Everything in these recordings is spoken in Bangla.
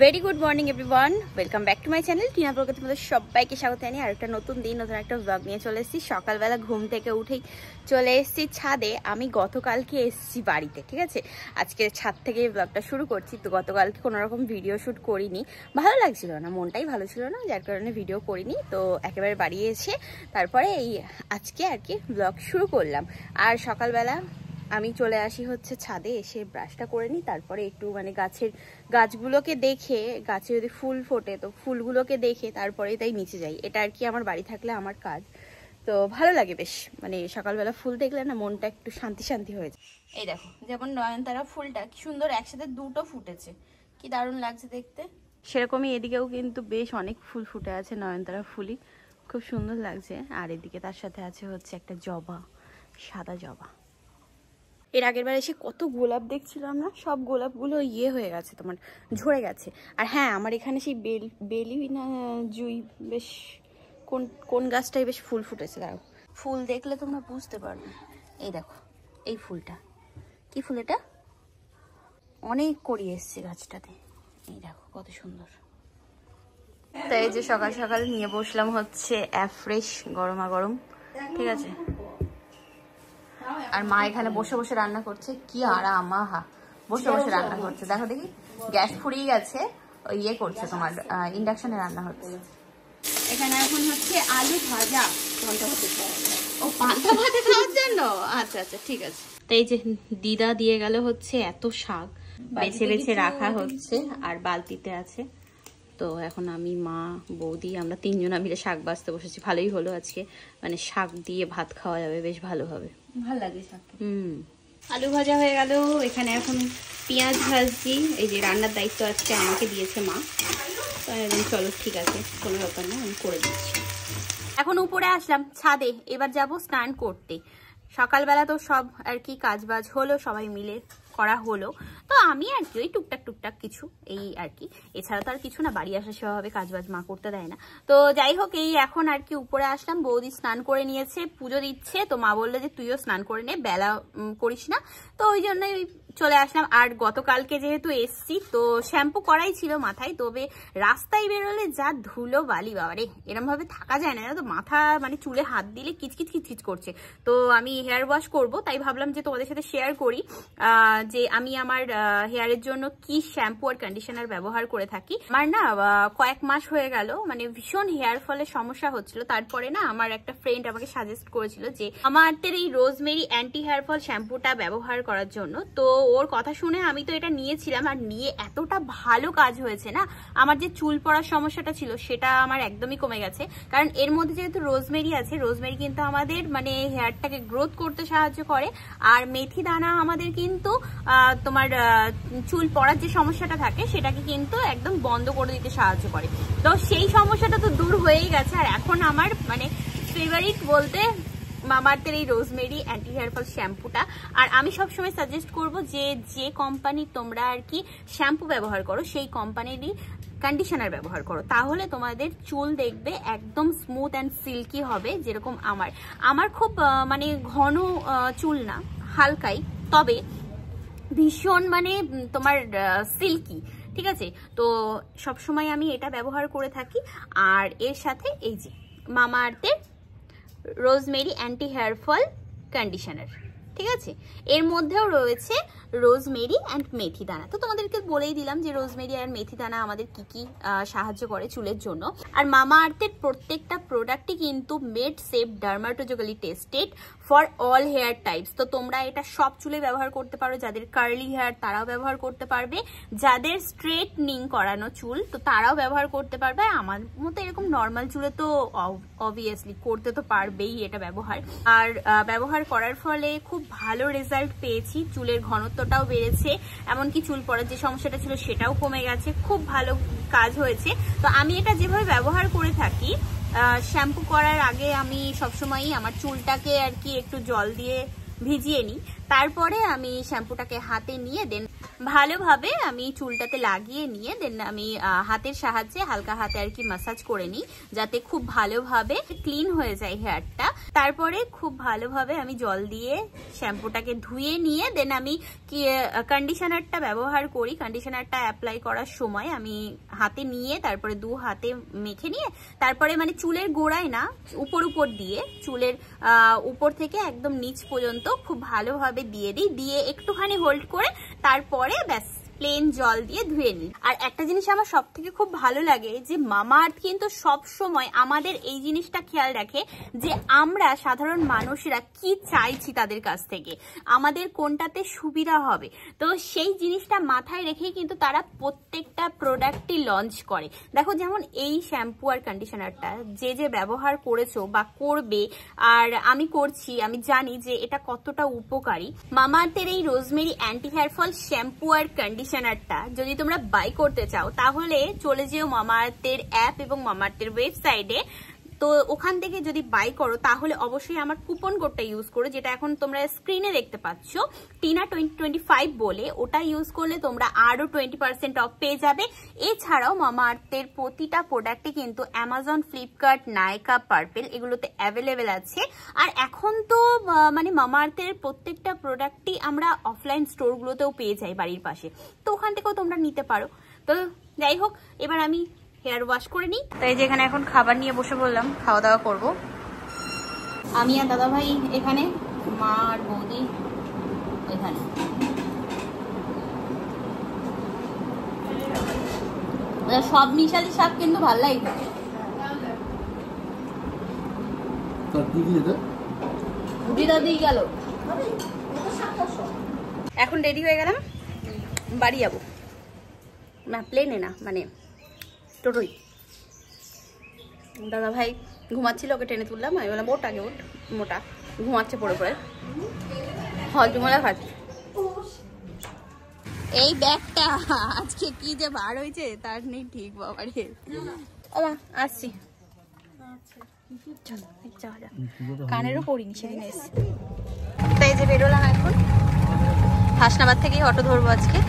Very good morning everyone, welcome back to my channel Tina প্রগতি। তোমাদের সবাইকে স্বাগত জানিয়ে আর একটা নতুন দিন, নতুন একটা ব্লগ নিয়ে চলে এসেছি। সকালবেলা ঘুম থেকে উঠেই চলে এসেছি ছাদে। আমি গতকালকে এসেছি বাড়িতে, ঠিক আছে। আজকে ছাদ থেকে ব্লগটা শুরু করছি। তো গতকালকে কোনো রকম ভিডিও শ্যুট করিনি, ভালো লাগছিল না, মনটাই ভালো ছিল না, যার কারণে ভিডিও করিনি। তো একেবারে বাড়ি এসে তারপরে এই আজকে আর কি ব্লগ শুরু করলাম। আর সকালবেলা আমি চলে আসি হচ্ছে ছাদে, এসে ব্রাশটা করে নিই, তারপরে একটু মানে গাছগুলোকে দেখে, গাছে যদি ফুল ফোটে তো ফুলগুলোকে দেখে তারপরে তাই নিচে যাই। এটা আর কি আমার বাড়ি থাকলে আমার কাজ। তো ভালো লাগে বেশ, মানে সকালবেলা ফুল দেখলে না মনটা একটু শান্তি শান্তি হয়ে যায়। এই দেখো, যেমন নয়নতারা ফুলটা কি সুন্দর একসাথে দুটো ফুটেছে, কি দারুণ লাগছে দেখতে। সেরকমই এদিকেও কিন্তু বেশ অনেক ফুল ফুটে আছে, নয়নতারা ফুলই খুব সুন্দর লাগছে। আর এদিকে তার সাথে আছে হচ্ছে একটা জবা, সাদা জবা। এর আগের বার এসে কত গোলাপ দেখছিলাম না, সব গোলাপগুলো হয়ে গেছে, তোমার ঝরে গেছে। আর হ্যাঁ, আমার এখানে সেই বেলি না জুই, বেশ কোন গাছটাই বেশ ফুল ফুটেছে। দাঁড়াও, ফুল দেখলে তোমরা বুঝতে পারবে। এই দেখো এই ফুলটা, কি ফুল এটা, অনেক কড়ি এসছে গাছটাতে। এই দেখো কত সুন্দর। তাই যে সকাল সকাল নিয়ে বসলাম হচ্ছে ফ্রেশ গরমা গরম, ঠিক আছে। আর মা এখানে বসে বসে রান্না করছে, কি আরাম, আহা, বসে বসে রান্না করছে। দেখো দেখি, গ্যাস ফুরিয়ে গেছে, ইয়ে করছে তোমার ইন্ডাকশনে রান্না হচ্ছে। এখানে এখন হচ্ছে আলু ভাজা, ও পান্তা ভাতে খাওয়ার জন্য। আচ্ছা আচ্ছা, ঠিক আছে। তো এই যে দিদা দিয়ে গেল হচ্ছে এত শাক, বেছে বেছে রাখা হচ্ছে, আর বালতিতে আছে। তো এখন আমি, মা, বৌদি, আমরা তিনজনা মিলে শাক বাছতে বসেছি। ভালোই হলো আজকে, মানে শাক দিয়ে ভাত খাওয়া যাবে, বেশ ভালো হবে, ভালো লাগে শাক। আলু ভাজা হয়ে গেল। এখানে এখন পেঁয়াজ ভাজছি। এই যে রান্নার দায়িত্ব আজকে আমাকে দিয়েছে মা। চলো ঠিক আছে, কোনো ব্যাপার না, আমি করে দিচ্ছি। এখন উপরে আসলাম ছাদে, এবার যাব স্নান করতে। সকালবেলা তো সব আর কি কাজ বাজ হলো, সবাই মিলে করা হলো। তো আমি আর কি ওই টুকটাক কিছু, এই আর কি, এছাড়া তো আর কিছু না। বাড়ি আসা সেভাবে কাজ বাজ মা করতে দেয় না। তো যাই হোক, এই এখন আর কি উপরে আসলাম। বৌদি স্নান করে নিয়েছে, পুজো দিচ্ছে। তো মা বললো যে তুইও স্নান করে নে, বেলা করিস না। তো ওই জন্যই চলে আসলাম। আর গতকালকে যেহেতু এসছি, তো শ্যাম্পু করাই ছিল মাথায়, তবে রাস্তায় বেরোলে যা ধুলো বালি, বাবারে, এরম ভাবে থাকা যায় না। তো মাথা মানে চুলে হাত দিলে কিচকিচ করছে। তো আমি হেয়ার ওয়াশ করব, তাই ভাবলাম যে তোমাদের সাথে শেয়ার করি যে আমি আমার হেয়ারের জন্য কি শ্যাম্পু আর কন্ডিশনার ব্যবহার করে থাকি। আমার না কয়েক মাস হয়ে গেল মানে ভীষণ হেয়ার ফলের সমস্যা হচ্ছিল। তারপরে না আমার একটা ফ্রেন্ড আমাকে সাজেস্ট করেছিল যে আমাদের এই রোজমেরি অ্যান্টি হেয়ার ফল শ্যাম্পুটা ব্যবহার করার জন্য। তো ওর কথা শুনে আমি তো এটা নিয়েছিলাম, আর নিয়ে এতটা ভালো কাজ হয়েছে না, আমার যে চুল পড়ার সমস্যাটা ছিল সেটা আমার একদমই কমে গেছে। কারণ এর মধ্যে যেহেতু রোজমেরি আছে, রোজমেরি কিন্তু আমাদের মানে হেয়ারটাকে গ্রোথ করতে সাহায্য করে। আর মেথি দানা আমাদের কিন্তু তোমার চুল পড়ার যে সমস্যাটা থাকে সেটাকে কিন্তু একদম বন্ধ করে দিতে সাহায্য করে। তো সেই সমস্যাটা তো দূর হয়েই গেছে। আর এখন আমার মানে ফেভারিট বলতে মামাআর্থের এই রোজমেরি অ্যান্টি হেয়ার ফল শ্যাম্পুটা। আর আমি সবসময় সাজেস্ট করব যে কোম্পানির তোমরা আর কি শ্যাম্পু ব্যবহার করো সেই কোম্পানিরই কন্ডিশনার ব্যবহার করো, তাহলে তোমাদের চুল দেখবে একদম স্মুথ অ্যান্ড সিল্কি হবে। যেরকম আমার খুব মানে ঘন চুল না, হালকাই, তবে ভীষণ মানে তোমার সিল্কি, ঠিক আছে। তো সবসময় আমি এটা ব্যবহার করে থাকি। আর এর সাথে এই যে মামাআর্থের rosemary anti hair fall conditioner, ঠিক আছে। এর মধ্যেও রয়েছে রোজমেরি অ্যান্ড মেথি দানা। তো তোমাদেরকে বলেই দিলাম যে রোজমেরি আর মেথি দানা আমাদের কি কি সাহায্য করে চুলের জন্য। আর মামাআর্থের প্রত্যেকটা প্রোডাক্টই কিন্তু made safe dermatologically tested for all hair types. তো তোমরা এটা সব চুলে ব্যবহার করতে পারো। যাদের কার্লি হেয়ার তারাও ব্যবহার করতে পারবে, যাদের স্ট্রেটনিং করানো চুল তো তারাও ব্যবহার করতে পারবে। আমার মতো এরকম নর্মাল চুলে তো অবভিয়াসলি করতে তো পারবেই এটা ব্যবহার। আর ব্যবহার করার ফলে খুব ভালো রেজাল্ট পেয়েছি, চুলের ঘনত্বটাও বেড়েছে, এমনকি চুল পড়ার যে সমস্যাটা ছিল সেটাও কমে গেছে, খুব ভালো কাজ হয়েছে। তো আমি এটা যেভাবে ব্যবহার করে থাকি, শ্যাম্পু করার আগে আমি সবসময়ই আমার চুলটাকে আর কি একটু জল দিয়ে ভিজিয়ে নিই, তারপরে আমি শ্যাম্পুটাকে হাতে নিয়ে দেন ভালোভাবে আমি চুলটাতে লাগিয়ে নিয়ে দেন আমি হাতের সাহায্যে হালকা হাতে আর কি ম্যাসাজ করে নিই, যাতে খুব ভালোভাবে ক্লিন হয়ে যায় হেয়ারটা। তারপরে খুব ভালোভাবে আমি জল দিয়ে শ্যাম্পুটাকে ধুয়ে নিয়ে দেন আমি কন্ডিশনারটা ব্যবহার করি। কন্ডিশনারটা অ্যাপ্লাই করার সময় আমি হাতে নিয়ে তারপরে 2 হাতে মেখে নিয়ে তারপরে মানে চুলের গোড়ায় না, উপর দিয়ে চুলের উপর থেকে একদম নিচ পর্যন্ত খুব ভালোভাবে দিয়ে দিই, দিয়ে একটুখানি হোল্ড করে তারপরে ব্যাস প্লেন জল দিয়ে ধুয়ে নিই। আর একটা জিনিস আমার সব থেকে খুব ভালো লাগে যে মামা আর্থ কিন্তু সব সময় আমাদের এই জিনিসটা খেয়াল রাখে যে আমরা সাধারণ মানুষরা কি চাইছি তাদের কাছ থেকে, আমাদের কোনটাতে সুবিধা হবে। তো সেই জিনিসটা মাথায় রেখেই কিন্তু তারা প্রত্যেকটা প্রোডাক্টই লঞ্চ করে। দেখো যেমন এই শ্যাম্পু আর কন্ডিশনারটা যে ব্যবহার করেছো বা করবে, আর আমি করছি, আমি জানি যে এটা কতটা উপকারী। মামা আর্থের এই rosemary anti hair fall shampoo আর কন্ডিশনারটা যদি তোমরা বাই করতে চাও তাহলে চলে যেও মামা আর্থের অ্যাপ এবং মামা আর্থের ওয়েবসাইটে। তো ওখান থেকে যদি বাই করো তাহলে অবশ্যই আমার কুপন কোডটা ইউজ করো, যেটা এখন তোমরা স্ক্রিনে দেখতে পাচ্ছ, টিনা 2025 বলে। ওটা ইউজ করলে তোমরা আরো 20% অফ পেয়ে যাবে। এছাড়াও মামা আর্থের প্রতিটা প্রোডাক্টে কিন্তু অ্যামাজন, ফ্লিপকার্ট, নাইকা, পার্পেল এগুলোতে অ্যাভেলেবেল আছে। আর এখন তো মানে মামা আর্থের প্রত্যেকটা প্রোডাক্টই আমরা অফলাইন স্টোরগুলোতেও পেয়ে যাই বাড়ির পাশে, তো ওখান থেকেও তোমরা নিতে পারো। তো যাই হোক, এবার আমি হেয়ার ওয়াশ করে নিই। তাই যে এখানে এখন খাবার নিয়ে বসে বললাম, খাওয়া দাওয়া করবো। আমি আর দাদা ভাই এখানে, মা আর বৌদি এখানে। সব মিশালি শাক কিন্তু ভাল লাগে। গেল এখন রেডি হয়ে গেলাম, বাড়ি যাবো না, প্লেনে না মানে টোটোই। দাদা ভাই ঘুমাচ্ছিল, ওকে টেনে তুললাম। আমি বললাম ওট আগে, ওট, মোটা ঘুমাচ্ছে পড়ে পড়ে, হজমলা খাচ্ছে। এই ব্যাগটা আজকে কি যে বার হয়েছে তার নেই ঠিক, বাবা রে। আসছি, কানেরও পড়িনি সেদিন এসে। তাই যে বেরোলাম এখন, হাসনাবাদ থেকেই অটো ধরবো আজকে।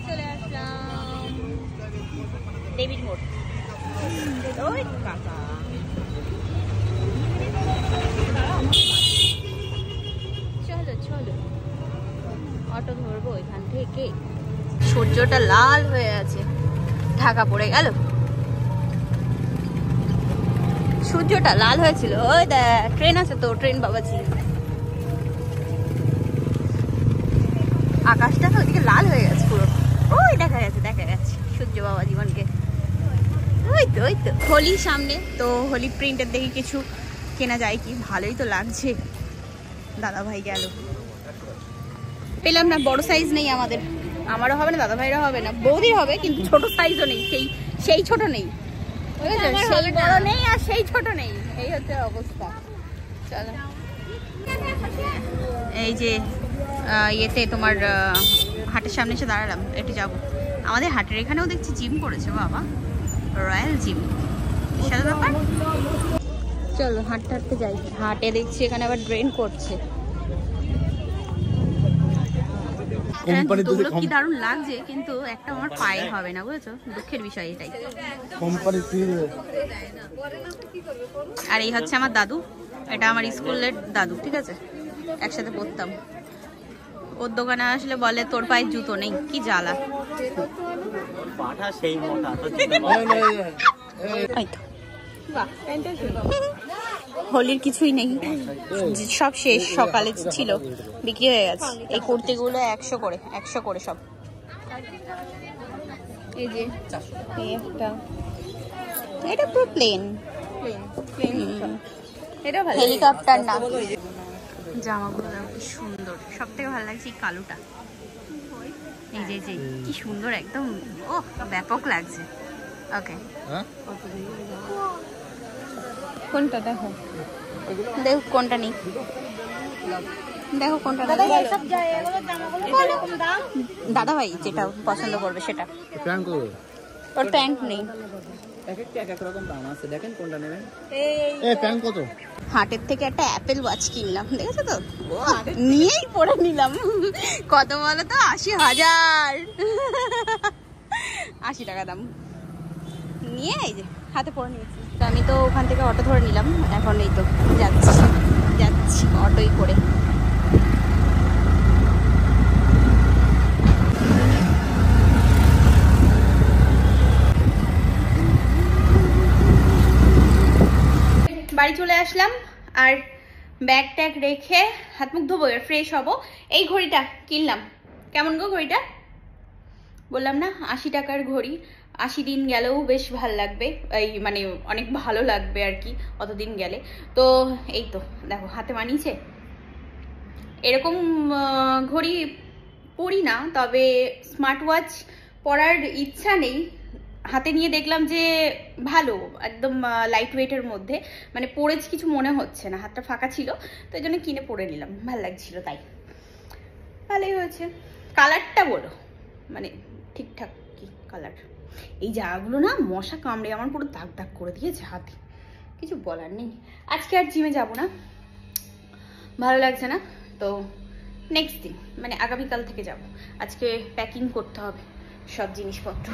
চলে আসলাম ডেভিড মোড়। ওই কাকা চলো চলো, অটো ধরবো এখান থেকে। সূর্যটা লাল হয়ে আছে, ঢাকা পড়ে গেল। সূর্যটা লাল হয়েছিল। ওই দেখ ট্রেন আছে তো, ট্রেন বাবাজি। আকাশটা তো ওদিকে লাল হয়ে গেছে পুরো, ওই দেখা গেছে সূর্য বাবা জীবনকে। ওই তো হোলি সামনে, তো হোলি প্রিন্টের দেখি কিছু কেনা যায় কি, ভালোই তো লাগছে। দাদা ভাই গেল, পেলাম না, বড় সাইজ নেই আমাদের, আমারও হবে না, দাদা ভাইরা হবে না, বৌদির হবে কিন্তু ছোট সাইজও নেই, সেই ছোট নেই, সেই বড় নেই আর সেই ছোট নেই, এই হচ্ছে অবস্থা। চলো এই যে ইয়েতে তোমার হাটের সামনে এসে দাঁড়ালাম, একটু যাবো। আমাদের হাটের এখানেও দেখছি জিম করেছে বাবা, রয়্যাল জিম, বিশাল ব্যাপার। চলো হাঁটতে হাঁটতে যাই। হাটে দেখছি এখানে আবার ড্রেন করছে। কি দারুণ লাগছে, কিন্তু একটা আমার পায়ে হবে না, বুঝেছো, দুঃখের বিষয় এটাই। আর এই হচ্ছে আমার দাদু, এটা আমার স্কুলের দাদু, ঠিক আছে, একসাথে পড়তাম। ওর দোকানে আসলে বলে তোর পায়ে জুতো নেই, কি জ্বালা। হোলির কিছুই নেই, সব শেষ, সকালে ছিল, বিক্রি হয়ে গেছে। এই কুর্তিগুলো 100 করে সব। এই যে একটা, এটা পুরো প্লেন, এটা ভালো, হেলিকপ্টার না। জামাগুলো কি সুন্দর, সব থেকে ভালো লাগছে এই কালোটা, এই যে কি সুন্দর একদম, ও ব্যাপক লাগছে। ওকে, কোনটা দেখো কোনটা নেই, দেখো কোনটা দাদা ভাই যেটা পছন্দ করবে সেটা। ওর প্যান্ট নেই, এক একটা এক এক রকম দাম আছে, দেখেন কোনটা নেবেন। প্যান্ট কত? হাটের থেকে একটা অ্যাপেল ওয়াচ কিনলাম, দেখেছো তো, নিয়েই পরে নিলাম। কত বলো তো, 80,000, 80 টাকা দাম নিয়ে এই যে হাতে পরে নিয়েছি। তো আমি তো ওখান থেকে অটো ধরে নিলাম, এখন এই তো যাচ্ছি অটোই করে। বাড়ি চলে আসলাম, আর ব্যাগ ট্যাগ রেখে হাত মুখ ধোবো, ফ্রেশ হব। এই ঘড়িটা কিনলাম, কেমন গো ঘড়িটা? বললাম না 80 টাকার ঘড়ি, 80 দিন গেলেও বেশ ভালো লাগবে, এই মানে অনেক ভালো লাগবে আর কি অতদিন গেলে। তো এই তো দেখো হাতে মানিয়েছে। এরকম ঘড়ি পরি না, তবে স্মার্ট ওয়াচ পরার ইচ্ছা নেই। হাতে নিয়ে দেখলাম যে ভালো, একদম লাইট ওয়েটের মধ্যে, মানে পরেছি কিছু মনে হচ্ছে না, হাতটা ফাঁকা ছিল, তো এই জন্য কিনে পরে নিলাম, ভালো লাগছিল তাই। ভালোই হয়েছে। কালারটা বলো, মানে ঠিকঠাক কি কালার? এই জায়গাগুলো না মশা কামড়ে আমার পুরো দাগ দাগ করে দিয়েছে হাতে, কিছু বলার নেই। আজকে আর জিমে যাব না, ভালো লাগছে না, তো নেক্সট দিন মানে আগামীকাল থেকে যাব। আজকে প্যাকিং করতে হবে সব জিনিসপত্র।